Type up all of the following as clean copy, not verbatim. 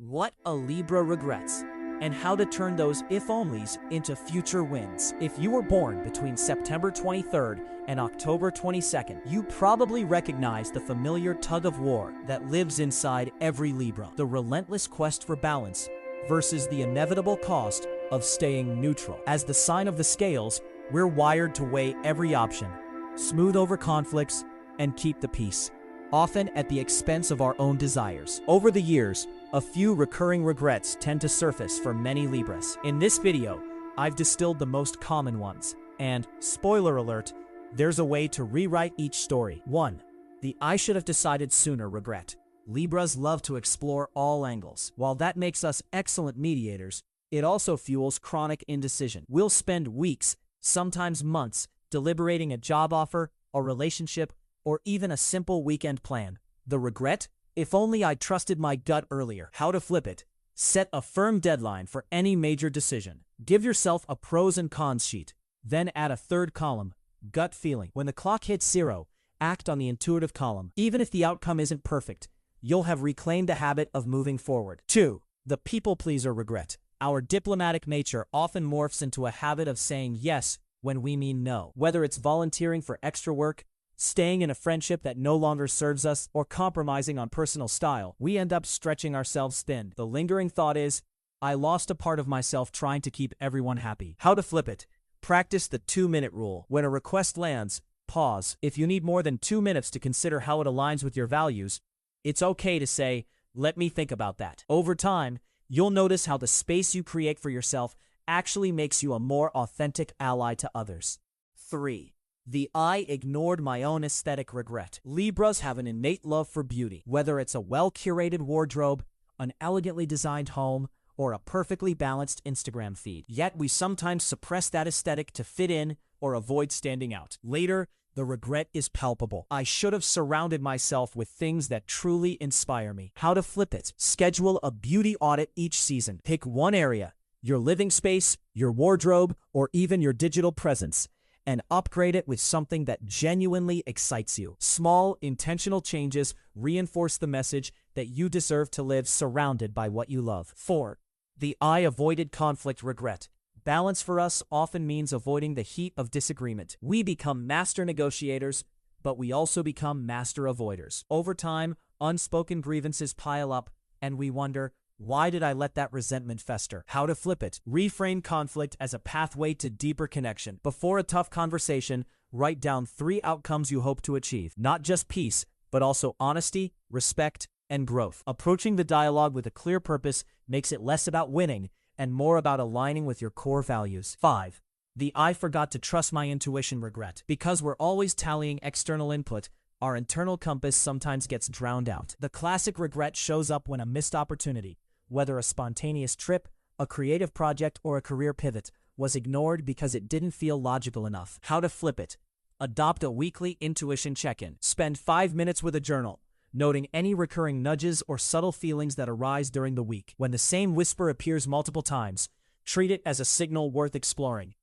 What a Libra regrets, and how to turn those if-onlys into future wins. If you were born between September 23rd and October 22nd, you probably recognize the familiar tug-of-war that lives inside every Libra. The relentless quest for balance versus the inevitable cost of staying neutral. As the sign of the scales, we're wired to weigh every option, smooth over conflicts, and keep the peace, often at the expense of our own desires. Over the years, a few recurring regrets tend to surface for many Libras. In this video, I've distilled the most common ones, and, spoiler alert, there's a way to rewrite each story. 1. The I should have decided sooner regret. Libras love to explore all angles. While that makes us excellent mediators, it also fuels chronic indecision. We'll spend weeks, sometimes months, deliberating a job offer, a relationship, or even a simple weekend plan. The regret? If only I trusted my gut earlier. How to flip it? Set a firm deadline for any major decision. Give yourself a pros and cons sheet. Then add a third column, gut feeling. When the clock hits 0, act on the intuitive column. Even if the outcome isn't perfect, you'll have reclaimed the habit of moving forward. 2. The people-pleaser regret. Our diplomatic nature often morphs into a habit of saying yes when we mean no. Whether it's volunteering for extra work, staying in a friendship that no longer serves us, or compromising on personal style, we end up stretching ourselves thin. The lingering thought is, I lost a part of myself trying to keep everyone happy. How to flip it? Practice the 2-minute rule. When a request lands, pause. If you need more than 2 minutes to consider how it aligns with your values, it's okay to say, let me think about that. Over time, you'll notice how the space you create for yourself actually makes you a more authentic ally to others. 3. The I ignored my own aesthetic regret. Libras have an innate love for beauty. Whether it's a well-curated wardrobe, an elegantly designed home, or a perfectly balanced Instagram feed. Yet we sometimes suppress that aesthetic to fit in or avoid standing out. Later, the regret is palpable. I should have surrounded myself with things that truly inspire me. How to flip it? Schedule a beauty audit each season. Pick one area, your living space, your wardrobe, or even your digital presence, and upgrade it with something that genuinely excites you. Small, intentional changes reinforce the message that you deserve to live surrounded by what you love. 4. The I avoided conflict regret. Balance for us often means avoiding the heat of disagreement. We become master negotiators, but we also become master avoiders. Over time, unspoken grievances pile up, and we wonder, why did I let that resentment fester? How to flip it? Reframe conflict as a pathway to deeper connection. Before a tough conversation, write down 3 outcomes you hope to achieve. Not just peace, but also honesty, respect, and growth. Approaching the dialogue with a clear purpose makes it less about winning and more about aligning with your core values. 5. The I forgot to trust my intuition regret. Because we're always tallying external input, our internal compass sometimes gets drowned out. The classic regret shows up when a missed opportunity, whether a spontaneous trip, a creative project, or a career pivot, was ignored because it didn't feel logical enough. How to flip it? Adopt a weekly intuition check-in. Spend 5 minutes with a journal, noting any recurring nudges or subtle feelings that arise during the week. When the same whisper appears multiple times, treat it as a signal worth exploring.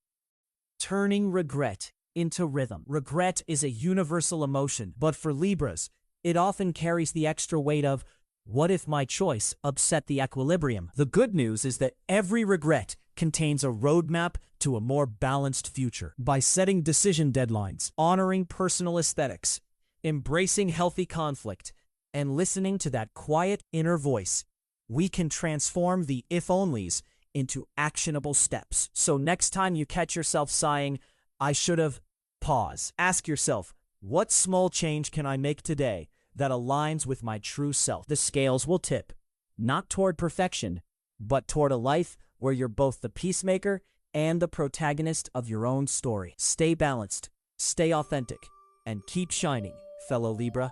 Turning regret into rhythm. Regret is a universal emotion, but for Libras, it often carries the extra weight of, what if my choice upset the equilibrium? The good news is that every regret contains a roadmap to a more balanced future. By setting decision deadlines, honoring personal aesthetics, embracing healthy conflict, and listening to that quiet inner voice, we can transform the if-onlys into actionable steps. So next time you catch yourself sighing, I should have, pause. Ask yourself, what small change can I make today that aligns with my true self? The scales will tip, not toward perfection, but toward a life where you're both the peacemaker and the protagonist of your own story. Stay balanced, stay authentic, and keep shining, fellow Libra.